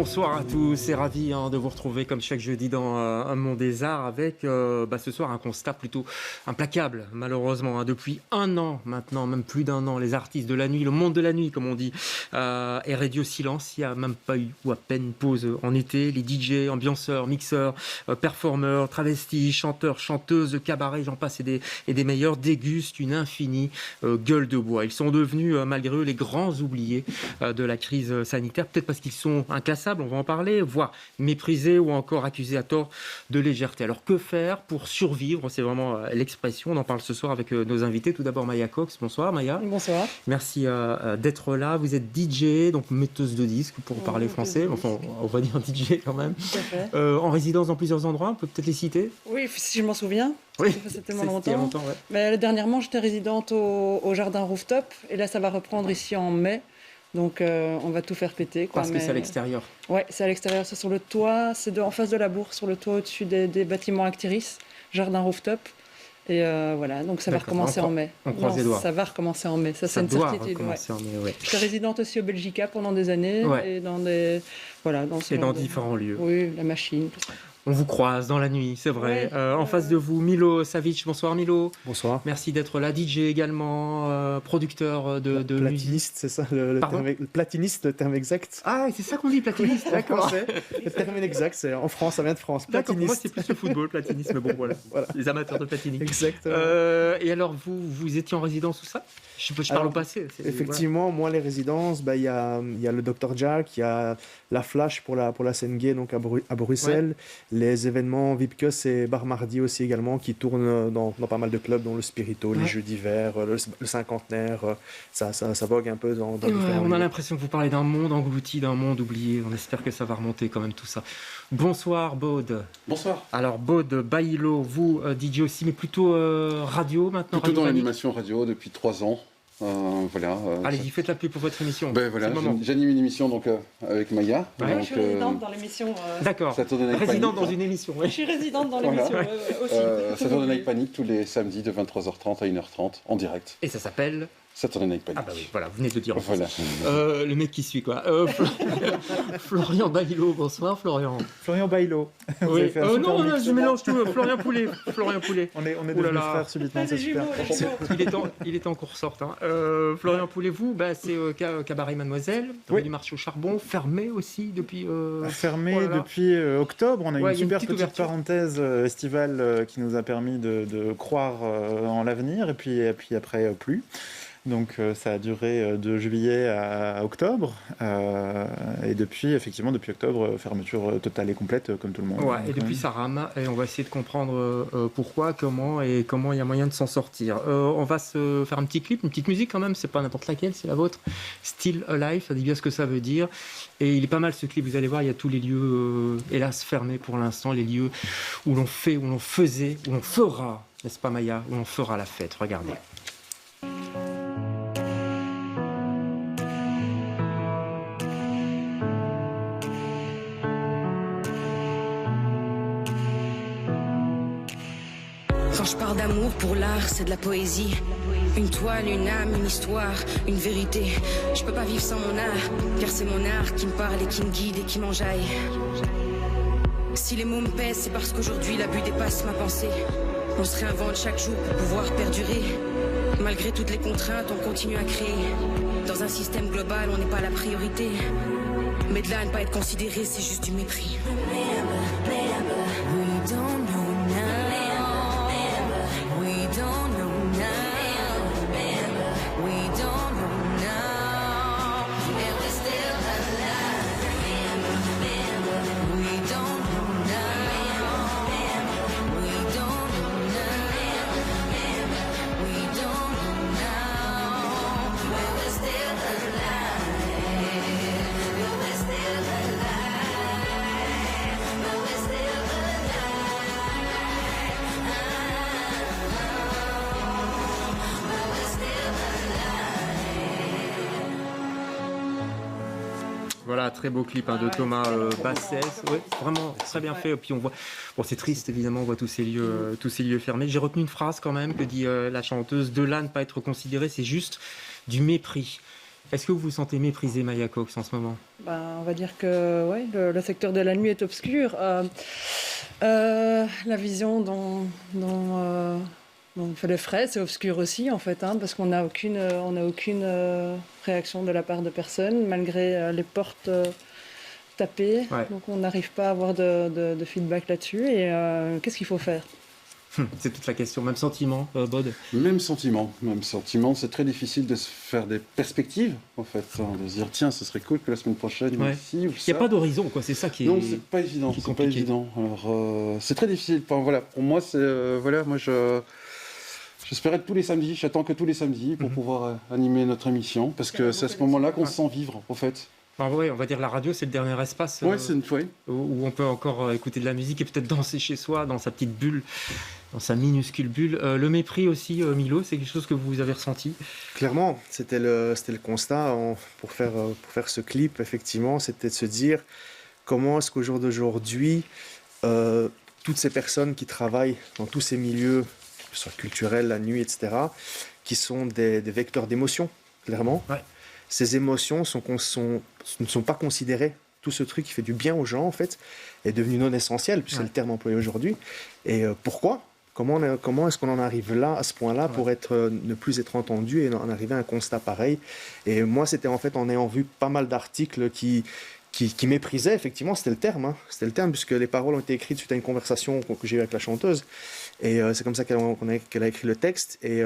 Bonsoir à tous et ravi de vous retrouver comme chaque jeudi dans Un Monde des Arts avec ce soir un constat plutôt implacable malheureusement. Depuis un an maintenant, même plus d'un an, les artistes de la nuit, le monde de la nuit comme on dit, est réduit au silence. Il n'y a même pas eu ou à peine une pause en été. Les DJ, ambianceurs, mixeurs, performeurs, travestis, chanteurs, chanteuses, cabarets, j'en passe et des meilleurs dégustent une infinie gueule de bois. Ils sont devenus malgré eux les grands oubliés de la crise sanitaire, peut-être parce qu'ils sont inclassables, on va en parler, voire méprisés ou encore accusés à tort de légèreté. Alors que faire pour survivre? C'est vraiment l'expression. On en parle ce soir avec nos invités. Tout d'abord Maya Cox. Bonsoir Maya. Bonsoir. Merci d'être là. Vous êtes DJ, donc metteuse de disques pour parler français. Enfin, on va dire DJ quand même. Tout à fait. En résidence dans plusieurs endroits, on peut peut-être les citer. Oui, si je m'en souviens. Oui, ça fait tellement longtemps. Ouais. Mais dernièrement, j'étais résidente au Jardin Rooftop. Et là, ça va reprendre ici en mai. Donc, on va tout faire péter. Parce que c'est à l'extérieur. Oui, c'est à l'extérieur. C'est sur le toit. C'est en face de la bourse, sur le toit au-dessus des bâtiments Actiris. Jardin Rooftop. Et voilà, donc ça va recommencer en mai. On croise les doigts. Ça va recommencer en mai. Ça c'est une doit certitude. recommencer en mai, ouais. J'étais résidente aussi au Belgica pendant des années. Et dans différents lieux. Oui, la machine, tout ça. On vous croise dans la nuit, c'est vrai. En face de vous, Milo Savic. Bonsoir Milo. Bonsoir. Merci d'être là. DJ également, producteur de platiniste, musique. C'est ça le terme, platiniste, le terme exact. Ah, c'est ça qu'on dit, platiniste, d'accord. Le terme exact, c'est en France, ça vient de France. D'accord, pour moi c'est plus le football, platinisme, mais bon voilà. Les amateurs de platinisme. Exactement. Et alors vous étiez en résidence ou ça? Je parle au passé. Effectivement, moi les résidences, il y a le Dr Jack, il y a la Flash pour la scène gay donc à Bruxelles, les événements Vipkus et Bar Mardi aussi également qui tournent dans pas mal de clubs dont le Spirito, les Jeux d'hiver, le cinquantenaire, ça vogue un peu dans on a l'impression que vous parlez d'un monde englouti, d'un monde oublié. On espère que ça va remonter quand même tout ça. Bonsoir Baud. Bonsoir. Alors Baud, Bailo, vous DJ aussi, mais plutôt radio maintenant. Plutôt dans l'animation radio depuis 3 ans. Allez-y, faites la pub pour votre émission. J'anime une émission donc, avec Maya. Ouais, donc, je suis résidente dans l'émission. D'accord. Résidente dans une émission. Je suis résidente dans l'émission aussi. Saturday Night Panic tous les samedis de 23h30 à 1h30 en direct. Et ça s'appelle Saturday Night Panic. Ah bah oui, voilà, vous venez de le dire. Voilà. Le mec qui suit quoi. Florian Bailo, bonsoir Florian. Florian Bailo. Oui. Non, je mélange tout. Florian Poulet. On est devenus frères subitement, c'est super. Il est en cours sorte. Florian Poulet, vous, c'est Cabaret Mademoiselle, du marché au charbon, fermé aussi depuis. Fermé depuis octobre. On a une super petite parenthèse estivale qui nous a permis de croire en l'avenir et puis après plus. Donc ça a duré de juillet à octobre et depuis octobre fermeture totale et complète comme tout le monde. Et depuis ça rame et on va essayer de comprendre pourquoi, comment il y a moyen de s'en sortir. On va se faire un petit clip, une petite musique quand même, c'est pas n'importe laquelle, c'est la vôtre. Still Alive, ça dit bien ce que ça veut dire et il est pas mal ce clip, vous allez voir, il y a tous les lieux hélas fermés pour l'instant, les lieux où l'on fait, où l'on faisait, où l'on fera, n'est-ce pas Maya, où l'on fera la fête, regardez. Quand je parle d'amour pour l'art, c'est de la poésie. Une toile, une âme, une histoire, une vérité. Je peux pas vivre sans mon art, car c'est mon art qui me parle et qui me guide et qui m'enjaille. Si les mots me pèsent, c'est parce qu'aujourd'hui l'abus dépasse ma pensée. On se réinvente chaque jour pour pouvoir perdurer. Malgré toutes les contraintes, on continue à créer. Dans un système global, on n'est pas la priorité. Mais de là à ne pas être considéré, c'est juste du mépris. We don't know now. We don't know now. We don't know now. And we're still alive. We don't know now. We don't know now. We don't know now. But we're still alive. But we're still alive. But we're still Voilà, très beau clip de Thomas Bassès. Ouais, vraiment très bien fait. Et puis on voit, c'est triste évidemment, on voit tous ces lieux fermés. J'ai retenu une phrase quand même que dit la chanteuse: de là ne pas être considérée, c'est juste du mépris. Est-ce que vous vous sentez méprisé, Maya Cox, en ce moment? On va dire que ouais, le secteur de la nuit est obscur. La vision dont fait les frais, c'est obscur aussi, en fait, parce qu'on n'a aucune réaction de la part de personne, malgré les portes tapées. Ouais. Donc on n'arrive pas à avoir de feedback là-dessus. Et qu'est-ce qu'il faut faire? C'est toute la question. Même sentiment, Bod? Même sentiment. C'est très difficile de se faire des perspectives, en fait. De se dire, tiens, ce serait cool que la semaine prochaine, ici ou ça. Il n'y a pas d'horizon, quoi. C'est ça qui est. Non, c'est pas évident. C'est pas évident. Alors, c'est très difficile. Enfin, voilà, pour moi, c'est. Moi, j'espère être tous les samedis. J'attends que tous les samedis pour pouvoir animer notre émission. Parce que c'est à ce moment-là qu'on se sent vivre, en fait. Oui, on va dire la radio, c'est le dernier espace où on peut encore écouter de la musique et peut-être danser chez soi, dans sa petite bulle, dans sa minuscule bulle. Le mépris aussi, Milo, c'est quelque chose que vous avez ressenti? Clairement, c'était le constat pour faire ce clip, effectivement, c'était de se dire comment est-ce qu'au jour d'aujourd'hui, toutes ces personnes qui travaillent dans tous ces milieux, que ce soit culturels, la nuit, etc., qui sont des vecteurs d'émotions, clairement. Ouais. Ces émotions ne sont pas considérées. Tout ce truc qui fait du bien aux gens, en fait, est devenu non essentiel, puisque c'est le terme employé aujourd'hui. Et pourquoi? Comment est-ce qu'on en arrive là, à ce point-là, pour ne plus être entendu et en arriver à un constat pareil? Et moi, c'était en fait en ayant vu pas mal d'articles qui méprisaient, effectivement, c'était le terme. C'était le terme, puisque les paroles ont été écrites suite à une conversation que j'ai eue avec la chanteuse. Et c'est comme ça qu'elle a écrit le texte. Et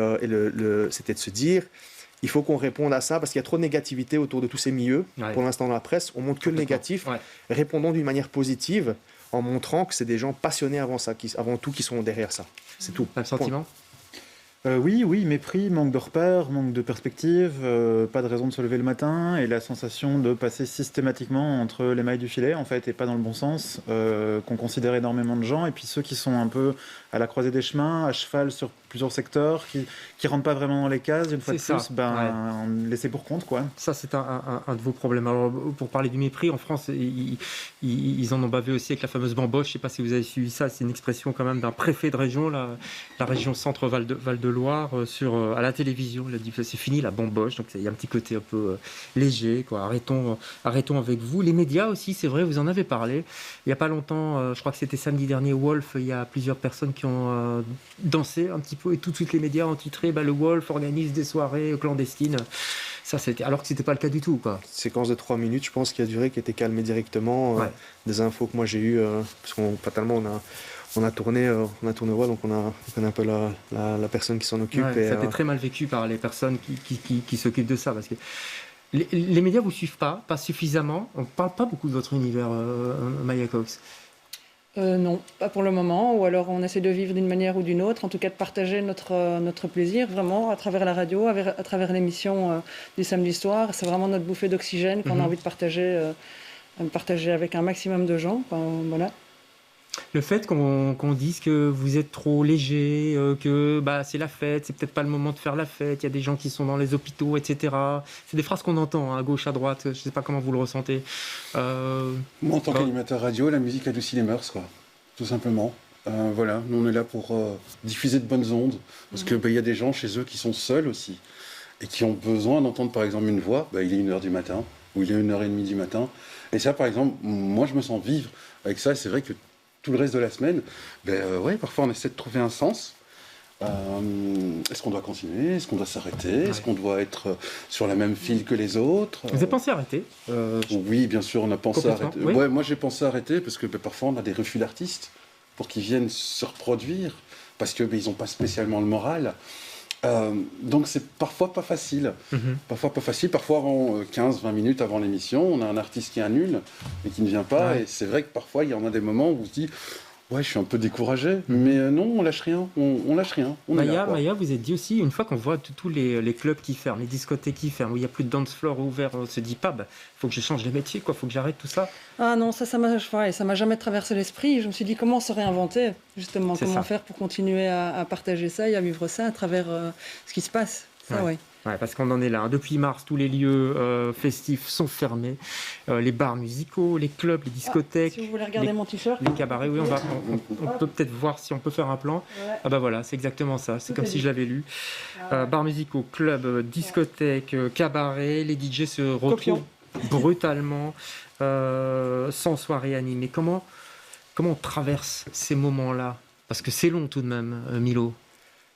c'était de se dire... Il faut qu'on réponde à ça parce qu'il y a trop de négativité autour de tous ces milieux. Ouais. Pour l'instant, dans la presse, on montre que le négatif. Ouais. Répondons d'une manière positive en montrant que c'est des gens passionnés avant tout qui sont derrière ça. C'est tout. Un sentiment? Oui, mépris, manque de repères, manque de perspective, pas de raison de se lever le matin et la sensation de passer systématiquement entre les mailles du filet, en fait, et pas dans le bon sens, qu'on considère énormément de gens. Et puis ceux qui sont un peu à la croisée des chemins, à cheval sur plusieurs secteurs, qui rentrent pas vraiment dans les cases, une fois de plus, laissés pour compte, quoi. Ça, c'est un de vos problèmes. Alors, pour parler du mépris, en France, ils en ont bavé aussi avec la fameuse bamboche. Je ne sais pas si vous avez suivi ça, c'est une expression quand même d'un préfet de région, la région Centre-Val de Loire, à la télévision. Il a dit c'est fini la bamboche, donc il y a un petit côté un peu léger, quoi. Arrêtons avec vous. Les médias aussi, c'est vrai, vous en avez parlé. Il n'y a pas longtemps, je crois que c'était samedi dernier, Wolf, il y a plusieurs personnes qui ont dansé un petit peu et tout de suite les médias ont titré le Wolf organise des soirées clandestines. Ça, alors que c'était pas le cas du tout, quoi. Séquence de 3 minutes, je pense, qui a duré, qui était calmée directement. Des infos que moi j'ai eues, parce qu'on fatalement on a tourné donc on connaît un peu la personne qui s'en occupe. Ça a été très mal vécu par les personnes qui s'occupent de ça, parce que les médias vous suivent pas suffisamment. On parle pas beaucoup de votre univers, Maya Cox. Non, pas pour le moment, ou alors on essaie de vivre d'une manière ou d'une autre, en tout cas de partager notre plaisir vraiment à travers la radio, à travers l'émission du samedi soir. C'est vraiment notre bouffée d'oxygène qu'on a envie de partager avec un maximum de gens. Voilà. Le fait qu'on dise que vous êtes trop léger, que c'est la fête, c'est peut-être pas le moment de faire la fête, il y a des gens qui sont dans les hôpitaux, etc. C'est des phrases qu'on entend à gauche, à droite, je ne sais pas comment vous le ressentez. Moi, en tant qu'animateur radio, la musique adoucit les mœurs, quoi, tout simplement. Voilà, nous on est là pour diffuser de bonnes ondes, parce qu'il y a des gens chez eux qui sont seuls aussi, et qui ont besoin d'entendre par exemple une voix, il est 1h du matin, ou il est 1h30 du matin. Et ça, par exemple, moi je me sens vivre avec ça, et c'est vrai que tout le reste de la semaine, parfois on essaie de trouver un sens. Est-ce qu'on doit continuer? Est-ce qu'on doit s'arrêter? Est-ce qu'on doit être sur la même file que les autres? Vous avez pensé arrêter? Oui, bien sûr, on a pensé arrêter. Oui. Ouais, moi j'ai pensé arrêter parce que parfois on a des refus d'artistes pour qu'ils viennent se reproduire, parce qu'ils n'ont pas spécialement le moral. Donc c'est parfois pas facile. Parfois avant 15-20 minutes avant l'émission, on a un artiste qui annule et qui ne vient pas. Et c'est vrai que parfois il y en a des moments où on se dit je suis un peu découragé, mais non, on lâche rien. On lâche rien. Maya, vous êtes dit aussi, une fois qu'on voit tous les clubs qui ferment, les discothèques qui ferment, où il n'y a plus de dance floor ouvert, on se dit il faut que je change de métier, il faut que j'arrête tout ça. Ah non, ça m'a jamais traversé l'esprit. Je me suis dit comment se réinventer, justement, faire pour continuer à partager ça et à vivre ça à travers ce qui se passe. Ça, Ouais, parce qu'on en est là. Depuis mars, tous les lieux festifs sont fermés. Les bars musicaux, les clubs, les discothèques. Si vous voulez regarder mon t-shirt. Les cabarets, oui, on peut peut-être voir si on peut faire un plan. Ouais. Ah bah voilà, c'est exactement ça. C'est comme si je l'avais lu. Bars musicaux, clubs, discothèques, cabarets. Les DJ se retrouvent brutalement, sans soirée animée. Comment on traverse ces moments-là? Parce que c'est long tout de même, Milo.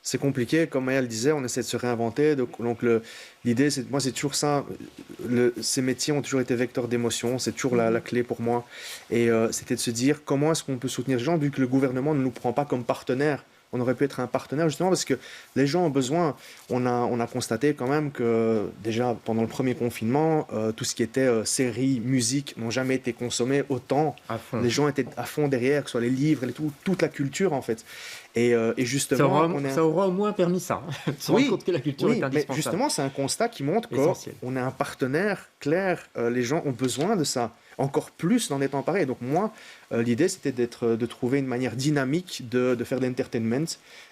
C'est compliqué, comme Maya le disait, on essaie de se réinventer. Donc l'idée, c'est toujours ça. Ces métiers ont toujours été vecteurs d'émotions, c'est toujours la clé pour moi. Et c'était de se dire comment est-ce qu'on peut soutenir les gens, vu que le gouvernement ne nous prend pas comme partenaires. On aurait pu être un partenaire justement parce que les gens ont besoin. On a constaté quand même que déjà pendant le premier confinement, tout ce qui était séries, musique n'ont jamais été consommés autant. Les gens étaient à fond derrière, que ce soit les livres, toute la culture en fait. Et justement, ça aura au moins permis ça. Se rendre compte que la culture est indispensable. Mais justement, c'est un constat qui montre qu'on est un partenaire clair. Les gens ont besoin de ça. Encore plus dans des temps pareils. Donc moi, l'idée, c'était de trouver une manière dynamique de faire de l'entertainment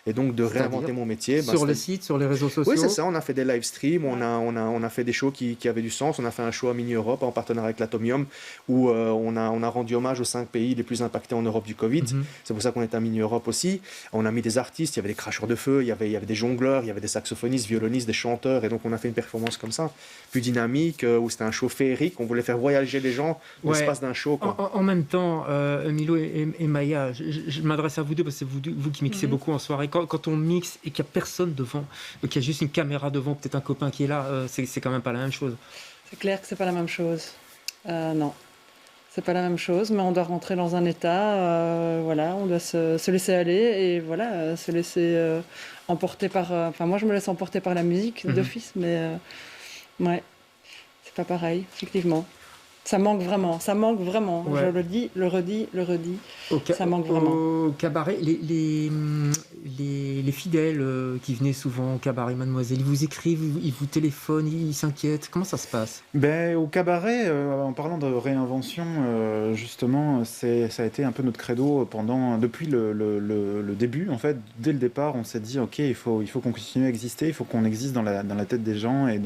et donc de réinventer mon métier. Sur le site, sur les réseaux sociaux. Oui, c'est ça. On a fait des live streams, on a fait des shows qui avaient du sens. On a fait un show à Mini Europe en partenariat avec l'Atomium où on a rendu hommage aux 5 pays les plus impactés en Europe du Covid. C'est pour ça qu'on est à Mini Europe aussi. On a mis des artistes, il y avait des cracheurs de feu, il y avait des jongleurs, il y avait des saxophonistes, violonistes, des chanteurs. Et donc on a fait une performance comme ça, plus dynamique, où c'était un show féerique. On voulait faire voyager les gens dans l'espace d'un show. En même temps, Milo et Maya, je m'adresse à vous deux parce que c'est vous qui mixez beaucoup en soirée. Quand on mixe et qu'il n'y a personne devant, qu'il y a juste une caméra devant, peut-être un copain qui est là, c'est quand même pas la même chose. C'est clair que c'est pas la même chose. Non, c'est pas la même chose, mais on doit rentrer dans un état, voilà, on doit se laisser aller et voilà, se laisser emporter par... Enfin, moi, je me laisse emporter par la musique d'office, mais ouais, c'est pas pareil, effectivement. Ça manque vraiment. Ouais. Je le dis, le redis. Ça manque vraiment. Au cabaret, les fidèles qui venaient souvent au cabaret Mademoiselle, ils vous écrivent, ils vous téléphonent, ils s'inquiètent. Comment ça se passe? Au cabaret, en parlant de réinvention, justement, ça a été un peu notre credo depuis le début. En fait, dès le départ, on s'est dit, ok, il faut qu'on continue à exister, il faut qu'on existe dans la tête des gens et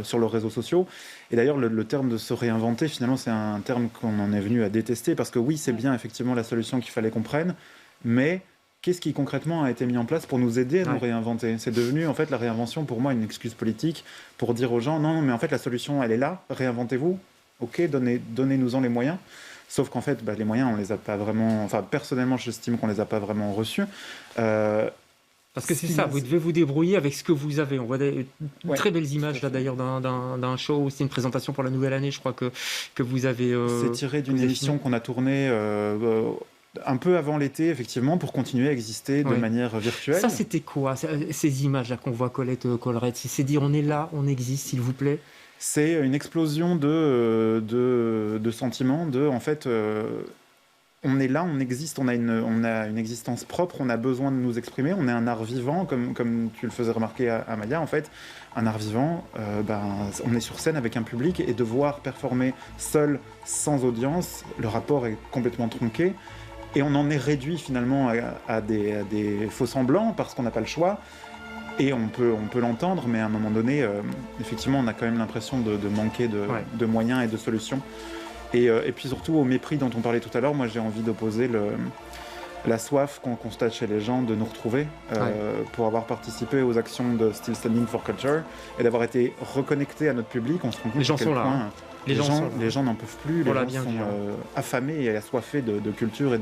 sur leurs réseaux sociaux. Et d'ailleurs, le terme de se réinventer, finalement, c'est un terme qu'on en est venu à détester, parce que oui, c'est bien effectivement la solution qu'il fallait qu'on prenne, mais qu'est-ce qui concrètement a été mis en place pour nous aider à nous réinventer? C'est devenu, en fait, la réinvention, pour moi, une excuse politique pour dire aux gens, non, mais en fait, la solution, elle est là, réinventez-vous, ok, donnez-nous-en les moyens. Sauf qu'en fait, les moyens, on les a pas vraiment... Enfin, personnellement, j'estime qu'on les a pas vraiment reçus. Parce que c'est ça, vous devez vous débrouiller avec ce que vous avez. On voit des très belles images là d'ailleurs d'un show, c'est une présentation pour la nouvelle année, je crois que vous avez... c'est tiré d'une émission qu'on a tournée un peu avant l'été, effectivement, pour continuer à exister de manière virtuelle. Ça, c'était quoi, ces images-là qu'on voit, Colette Collerette? C'est dire, on est là, on existe, s'il vous plaît? C'est une explosion de sentiments, en fait... on est là, on existe, on a une existence propre, on a besoin de nous exprimer, on est un art vivant, comme tu le faisais remarquer à Maya, en fait, un art vivant, on est sur scène avec un public, et devoir performer seul, sans audience, le rapport est complètement tronqué, et on en est réduit finalement à des faux semblants, parce qu'on n'a pas le choix, et on peut l'entendre, mais à un moment donné, effectivement, on a quand même l'impression de manquer de moyens et de solutions. Et puis surtout, au mépris dont on parlait tout à l'heure, moi j'ai envie d'opposer la soif qu'on constate chez les gens de nous retrouver pour avoir participé aux actions de Still Standing for Culture et d'avoir été reconnecté à notre public. On se rend compte les gens sont là. Les gens n'en peuvent plus, les gens sont affamés et assoiffés de culture et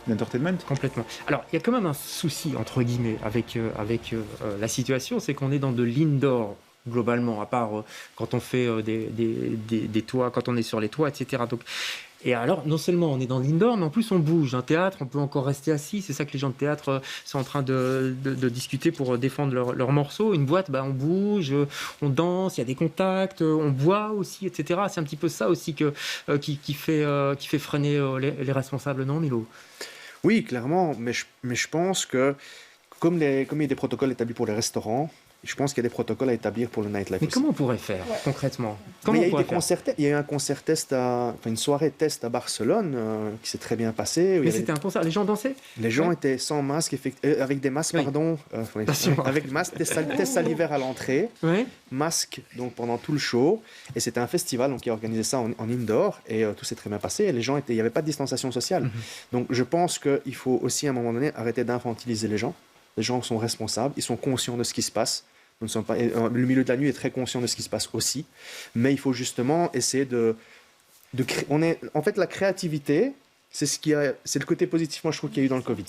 d'entertainment. Complètement. Alors, il y a quand même un souci, entre guillemets, avec la situation, c'est qu'on est dans de l'indoor. Globalement, à part quand on fait des toits, quand on est sur les toits, etc. Donc, et alors, non seulement on est dans l'indoor, mais en plus on bouge. Un théâtre, on peut encore rester assis. C'est ça que les gens de théâtre sont en train de discuter pour défendre leur morceau. Une boîte, on bouge, on danse, il y a des contacts, on boit aussi, etc. C'est un petit peu ça aussi qui fait freiner les responsables, non, Milo? Oui, clairement, mais je pense que comme il y a des protocoles établis pour les restaurants, Je pense qu'il y a des protocoles à établir pour le nightlife. Mais comment on pourrait faire concrètement? Il y a eu un concert test, une soirée test à Barcelone qui s'est très bien passée. Mais c'était un concert, les gens dansaient? Les gens étaient sans masque, avec des masques, avec masque, test salivaire à l'entrée, masque donc pendant tout le show. Et c'était un festival donc, qui a organisé ça en indoor et tout s'est très bien passé. Et les gens il n'y avait pas de distanciation sociale. Donc je pense qu'il faut aussi à un moment donné arrêter d'infantiliser les gens. Les gens sont responsables, ils sont conscients de ce qui se passe. Nous ne sommes pas, le milieu de la nuit est très conscient de ce qui se passe aussi, mais il faut justement essayer de créer. En fait, la créativité, c'est le côté positif, moi je trouve qu'il y a eu dans le Covid.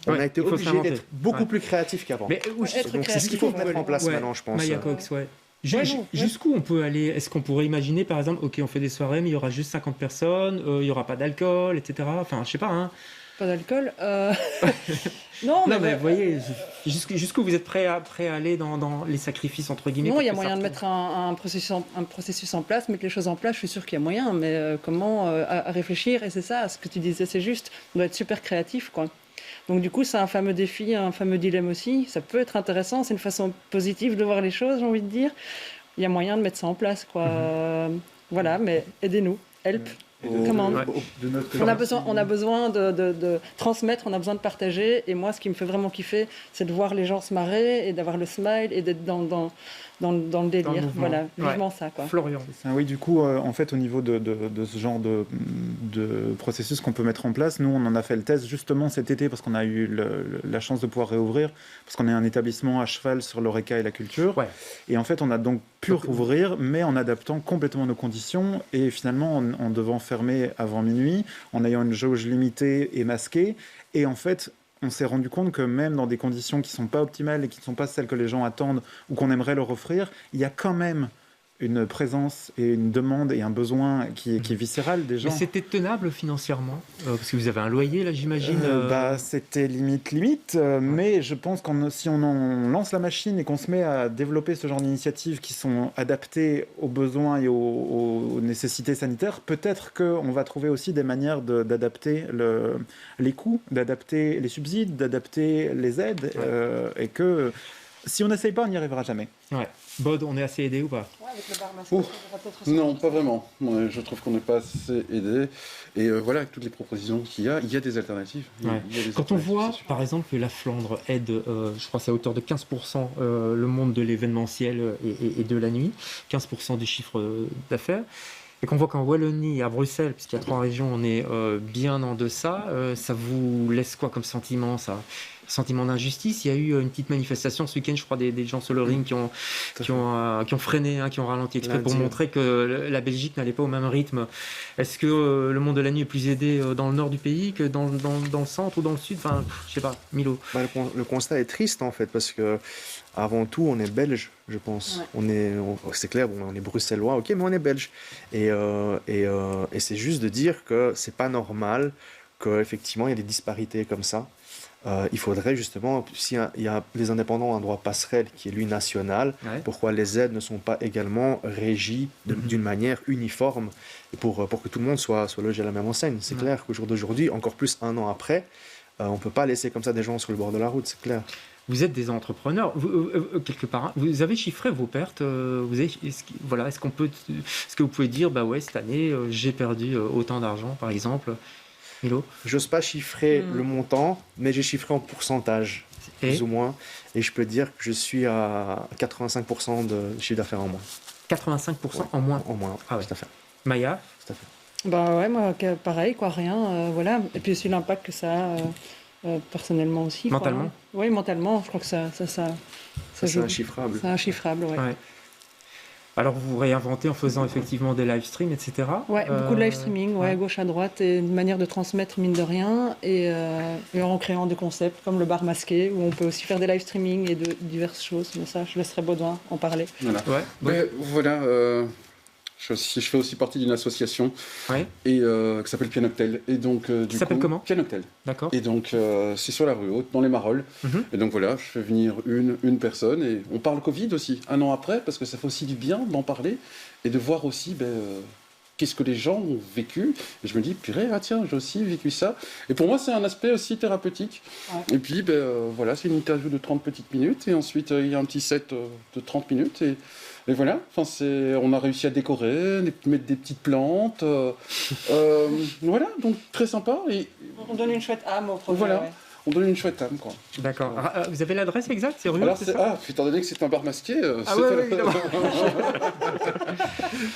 On a été obligé d'être beaucoup plus créatif qu'avant. C'est ce qu'il faut mettre en place maintenant, je pense. Maya Cox, jusqu'où on peut aller? Est-ce qu'on pourrait imaginer, par exemple, ok, on fait des soirées, mais il y aura juste 50 personnes, il n'y aura pas d'alcool, etc. Enfin, je sais pas, hein. Pas d'alcool Non, mais vous voyez, jusqu'où vous êtes prêt à aller dans les sacrifices, entre guillemets? Non, il y a moyen de mettre un processus en place, mettre les choses en place, je suis sûr qu'il y a moyen, mais comment à réfléchir, et c'est ça, ce que tu disais, c'est juste, on doit être super créatif, quoi. Donc du coup, c'est un fameux défi, un fameux dilemme aussi, ça peut être intéressant, c'est une façon positive de voir les choses, j'ai envie de dire. Il y a moyen de mettre ça en place, quoi. Voilà, mais aidez-nous, help. On a besoin de transmettre, on a besoin de partager. Et moi, ce qui me fait vraiment kiffer, c'est de voir les gens se marrer et d'avoir le smile et d'être dans le délire. Voilà, vivement ça, quoi. Florian. Oui, du coup, en fait, au niveau de ce genre de processus qu'on peut mettre en place, nous, on en a fait le test justement cet été parce qu'on a eu la chance de pouvoir réouvrir, parce qu'on est un établissement à cheval sur l'oreca et la culture. Et en fait, on a donc pu rouvrir, mais en adaptant complètement nos conditions et finalement en devant fermer avant minuit, en ayant une jauge limitée et masquée. Et en fait, on s'est rendu compte que même dans des conditions qui ne sont pas optimales et qui ne sont pas celles que les gens attendent ou qu'on aimerait leur offrir, il y a quand même une présence et une demande et un besoin qui est viscéral des gens. Mais c'était tenable financièrement parce que vous avez un loyer, là, j'imagine C'était limite, mais je pense que si on lance la machine et qu'on se met à développer ce genre d'initiatives qui sont adaptées aux besoins et aux nécessités sanitaires, peut-être qu'on va trouver aussi des manières d'adapter les coûts, d'adapter les subsides, d'adapter les aides, et que si on n'essaye pas, on n'y arrivera jamais. Bod, on est assez aidé ou pas? Avec le bar masque, non, pas vraiment. Je trouve qu'on n'est pas assez aidé. Et voilà, avec toutes les propositions qu'il y a des alternatives. Quand on voit, par exemple, que la Flandre aide, je crois que c'est à hauteur de 15% le monde de l'événementiel et de la nuit, 15% du chiffre d'affaires, et qu'on voit qu'en Wallonie et à Bruxelles, puisqu'il y a 3 régions, on est bien en deçà, ça vous laisse quoi comme sentiment, ça? Sentiment d'injustice. Il y a eu une petite manifestation ce week-end, je crois, des gens sur le ring qui ont freiné, qui ont ralenti exprès pour montrer que la Belgique n'allait pas au même rythme. Est-ce que le monde de la nuit est plus aidé dans le nord du pays que dans le centre ou dans le sud? Enfin, je sais pas, Milo. Le constat est triste en fait, parce que avant tout, on est belge, je pense. C'est clair, on est bruxellois, ok, mais on est belge. Et c'est juste de dire que c'est pas normal qu'effectivement il y ait des disparités comme ça. Il faudrait justement, s'il y a les indépendants ont un droit passerelle qui est lui national, pourquoi les aides ne sont pas également régies d'une manière uniforme pour que tout le monde soit logé à la même enseigne. C'est clair qu'au jour d'aujourd'hui, encore plus un an après, on ne peut pas laisser comme ça des gens sur le bord de la route, c'est clair. Vous êtes des entrepreneurs, quelque part. Vous avez chiffré vos pertes. Est-ce que vous pouvez dire, cette année, j'ai perdu autant d'argent, par exemple? Milo? J'ose pas chiffrer le montant, mais j'ai chiffré en pourcentage, plus ou moins. Et je peux dire que je suis à 85% de chiffre d'affaires en moins. 85% en moins? En moins, tout à fait. Maya? Tout à fait. Moi, pareil, rien. Voilà. Et puis aussi l'impact que ça a personnellement aussi. Mentalement? Oui, mentalement, je crois que ça c'est inchiffrable. C'est inchiffrable, oui. Alors vous réinventez en faisant effectivement des live streams, etc. Beaucoup de live streaming, gauche à droite, et une manière de transmettre mine de rien, et en créant des concepts comme le bar masqué, où on peut aussi faire des live streaming et de diverses choses. Mais ça, je laisserai Baudouin en parler. Je fais aussi partie d'une association qui s'appelle Pianoctel. Et donc, ça s'appelle comment? Pianoctel. D'accord. Et donc, c'est sur la rue Haute, dans les Marolles. Et donc voilà, je fais venir une personne. Et on parle Covid aussi, un an après, parce que ça fait aussi du bien d'en parler et de voir aussi qu'est-ce que les gens ont vécu. Et je me dis, purée, ah tiens, j'ai aussi vécu ça. Et pour moi, c'est un aspect aussi thérapeutique. Ouais. Et puis, voilà, c'est une interview de 30 petites minutes. Et ensuite, il y a un petit set de 30 minutes. Et voilà, on a réussi à décorer, mettre des petites plantes. Voilà, donc très sympa. Et on donne une chouette âme au projet. Voilà. Ouais. On donne une chouette âme, quoi. D'accord. Vous avez l'adresse exacte, c'est rue? Alors, étant donné que c'est un bar masqué,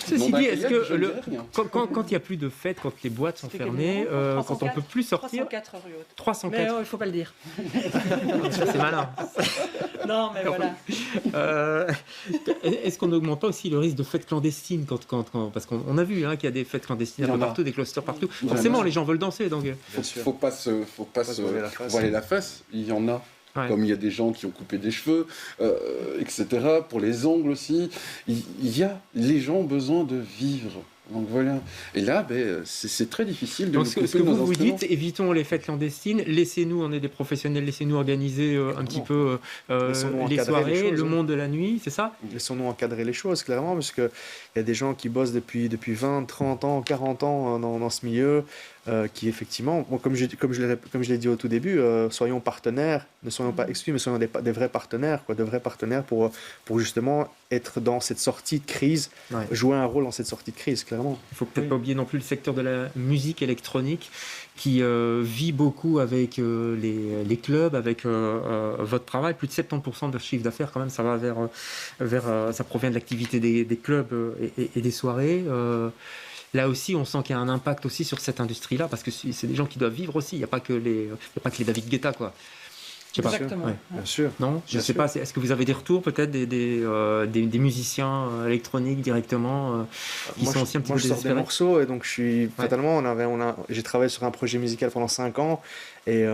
Ceci dit, est-ce que quand il n'y a plus de fêtes, quand les boîtes sont fermées, quand on ne peut plus sortir... 304 rue Haute. 304. Mais il ne faut pas le dire. C'est malin. Non, mais voilà. Est-ce qu'on n'augmente pas aussi le risque de fêtes clandestines parce qu'on a vu qu'il y a des fêtes clandestines un peu partout, des clusters partout. Forcément, les gens veulent danser. Donc... Faut pas se voiler la face. Il y en a. Ouais. Comme il y a des gens qui ont coupé des cheveux, etc. Pour les ongles aussi. Les gens ont besoin de vivre. Donc voilà. Et là, c'est très difficile de. Donc ce que vous dites, évitons les fêtes clandestines. Laissez-nous, on est des professionnels, laissez-nous organiser un petit peu les soirées, le monde de la nuit, c'est ça? Laissons-nous encadrer les choses, clairement, parce qu'il y a des gens qui bossent depuis 20, 30 ans, 40 ans dans ce milieu. Qui effectivement, comme je l'ai dit au tout début, soyons partenaires, ne soyons pas exclus, mais soyons des vrais partenaires, de vrais partenaires pour justement être dans cette sortie de crise, jouer un rôle dans cette sortie de crise, clairement. Il ne faut peut-être pas oublier non plus le secteur de la musique électronique qui vit beaucoup avec les clubs, avec votre travail. Plus de 70% de leur chiffre d'affaires, quand même, ça va ça provient de l'activité des clubs et des soirées. Là aussi, on sent qu'il y a un impact aussi sur cette industrie-là, parce que c'est des gens qui doivent vivre aussi. Il n'y a pas que les David Guetta, quoi. Exactement. Bien sûr. Non, je ne sais pas. Est-ce que vous avez des retours peut-être des musiciens électroniques directement qui sont aussi un petit peu désespérés? Je sors des morceaux et donc je suis fatalement. J'ai travaillé sur un projet musical pendant 5 ans et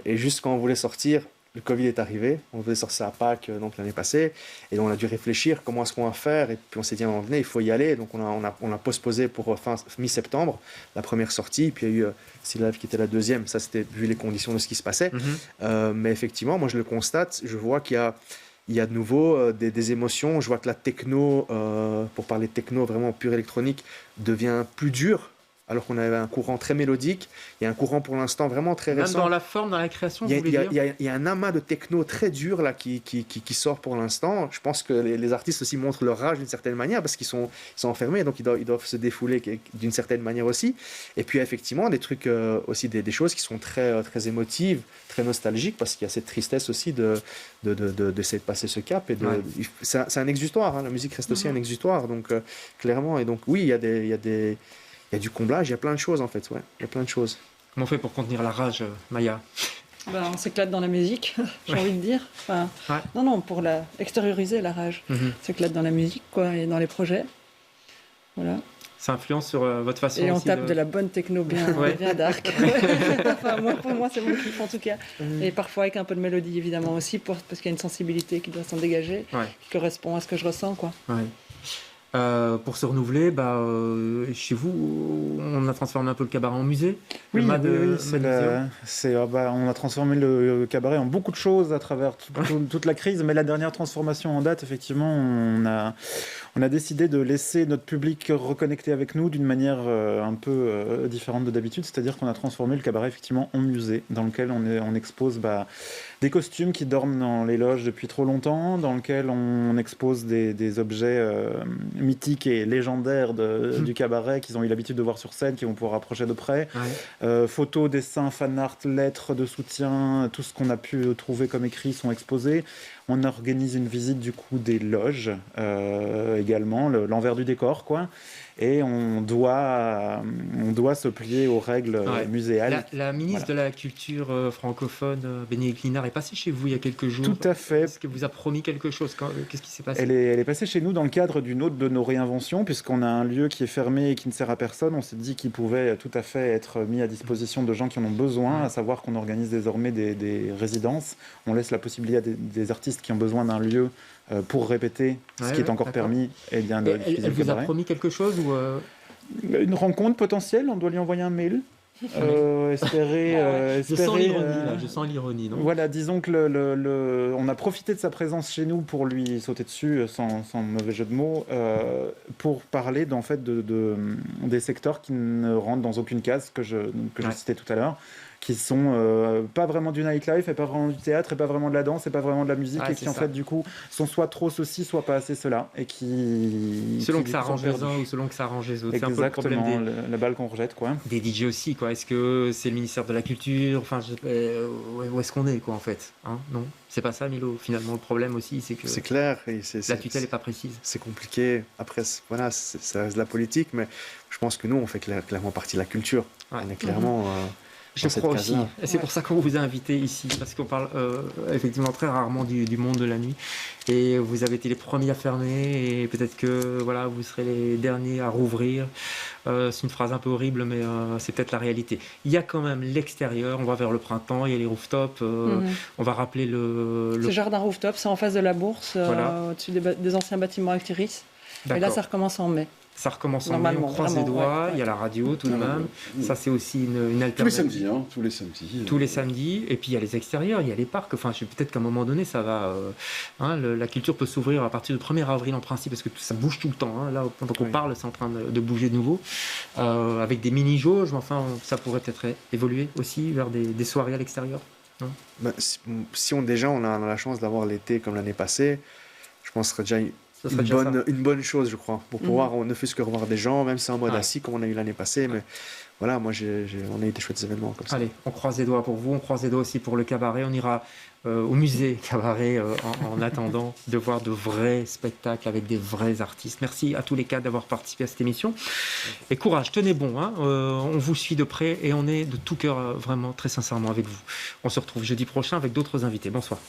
juste quand on voulait sortir, le Covid est arrivé, on voulait sortir à Pâques donc l'année passée, et donc on a dû réfléchir comment est-ce qu'on va faire, et puis on s'est dit à un moment donné, il faut y aller, donc on a postposé pour mi-septembre la première sortie, puis il y a eu Still Alive qui était la deuxième, ça c'était vu les conditions de ce qui se passait, mais effectivement, moi je le constate, je vois qu'il y a de nouveau des émotions, je vois que la techno, pour parler de techno vraiment pure électronique, devient plus dure, alors qu'on avait un courant très mélodique. Il y a un courant pour l'instant vraiment très récent. Même dans la forme, dans la création, il y a un amas de techno très dur là, qui sort pour l'instant. Je pense que les artistes aussi montrent leur rage d'une certaine manière parce qu'ils sont enfermés, donc ils doivent se défouler d'une certaine manière aussi. Et puis effectivement, des trucs aussi, des choses qui sont très, très émotives, très nostalgiques, parce qu'il y a cette tristesse aussi d'essayer de passer ce cap. C'est un exutoire, la musique reste aussi un exutoire, donc clairement. Et donc oui, il y a du comblage, il y a plein de choses en fait, il y a plein de choses. Comment on fait pour contenir la rage, Maya? On s'éclate dans la musique, j'ai envie de dire. Non, pour extérioriser la rage. On s'éclate dans la musique, et dans les projets. Voilà. Ça influence sur votre façon et on tape de la bonne techno bien dark. Pour moi, c'est mon kiff en tout cas. Et parfois avec un peu de mélodie évidemment aussi, parce qu'il y a une sensibilité qui doit s'en dégager, qui correspond à ce que je ressens, quoi. Pour se renouveler, chez vous, on a transformé un peu le cabaret en musée. Oui, on a transformé le cabaret en beaucoup de choses à travers toute la crise. Mais la dernière transformation en date, effectivement, on a décidé de laisser notre public reconnecter avec nous d'une manière un peu différente de d'habitude. C'est-à-dire qu'on a transformé le cabaret effectivement en musée, dans lequel on expose des costumes qui dorment dans les loges depuis trop longtemps, dans lequel on expose des objets mythiques et légendaires du cabaret qu'ils ont eu l'habitude de voir sur scène, qu'ils vont pouvoir approcher de près. Photos, dessins, fan art, lettres de soutien, tout ce qu'on a pu trouver comme écrit sont exposés. On organise une visite du coup des loges également, l'envers du décor, quoi. Et on doit se plier aux règles muséales. La ministre de la Culture francophone, Bénédicte Linard, est passée chez vous il y a quelques jours. Tout à fait. Est-ce qu'elle vous a promis quelque chose? Qu'est-ce qui s'est passé? Elle est passée chez nous dans le cadre d'une autre de nos réinventions, puisqu'on a un lieu qui est fermé et qui ne sert à personne. On s'est dit qu'il pouvait tout à fait être mis à disposition de gens qui en ont besoin, à savoir qu'on organise désormais des résidences. On laisse la possibilité à des artistes qui ont besoin d'un lieu pour répéter ce qui est encore permis. Elle vous a promis quelque chose ou Une rencontre potentielle, on doit lui envoyer un mail. Je sens l'ironie, là. Je sens l'ironie, non ? Voilà, disons que on a profité de sa présence chez nous pour lui sauter dessus, sans mauvais jeu de mots, pour parler en fait des secteurs qui ne rentrent dans aucune case que je citais tout à l'heure, qui sont pas vraiment du nightlife, et pas vraiment du théâtre, et pas vraiment de la danse, et pas vraiment de la musique, et qui en fait du coup sont soit trop ceci, soit pas assez cela, et qui... Selon que ça arrange les uns ou selon que ça arrange les autres. Exactement, c'est un peu le problème la balle qu'on rejette, quoi. Des DJ aussi, quoi. Est-ce que c'est le ministère de la Culture ? Enfin, où est-ce qu'on est, quoi, en fait, hein ? Non ? C'est pas ça, Milo. Finalement, le problème aussi, c'est que... C'est clair. La tutelle n'est pas précise. C'est compliqué. Après, voilà, ça reste de la politique, mais je pense que nous, on fait clairement partie de la culture. Ouais. On est clairement... Je crois aussi. Et c'est pour ça qu'on vous a invité ici, parce qu'on parle effectivement très rarement du monde de la nuit. Et vous avez été les premiers à fermer, et peut-être que voilà, vous serez les derniers à rouvrir. C'est une phrase un peu horrible, mais c'est peut-être la réalité. Il y a quand même l'extérieur, on va vers le printemps, il y a les rooftops. On va rappeler le... Ce jardin rooftop, c'est en face de la bourse, au-dessus des anciens bâtiments Actiris. Et là, ça recommence en mai. Ça recommence en mai, on croise les doigts, il y a la radio tout de même. Ça, c'est aussi une alternative. Tous les samedis, tous les samedis. Tous les samedis. Et puis, il y a les extérieurs, il y a les parcs. Enfin, peut-être qu'à un moment donné, ça va... la culture peut s'ouvrir à partir du 1er avril en principe, parce que ça bouge tout le temps. Là, pendant qu'on parle, c'est en train de bouger de nouveau. Avec des mini-jauges, mais enfin, ça pourrait peut-être évoluer aussi vers des soirées à l'extérieur. Si on a la chance d'avoir l'été comme l'année passée, je pense que ce serait déjà une bonne chose, je crois, pour pouvoir ne fût-ce que revoir des gens, même si c'est en mode assis comme on a eu l'année passée. Mais voilà, on a eu des chouettes événements comme ça. Allez, on croise les doigts pour vous, on croise les doigts aussi pour le cabaret. On ira au musée cabaret en attendant de voir de vrais spectacles avec des vrais artistes. Merci à tous les quatre d'avoir participé à cette émission. Et courage, tenez bon. On vous suit de près et on est de tout cœur, vraiment, très sincèrement avec vous. On se retrouve jeudi prochain avec d'autres invités. Bonsoir.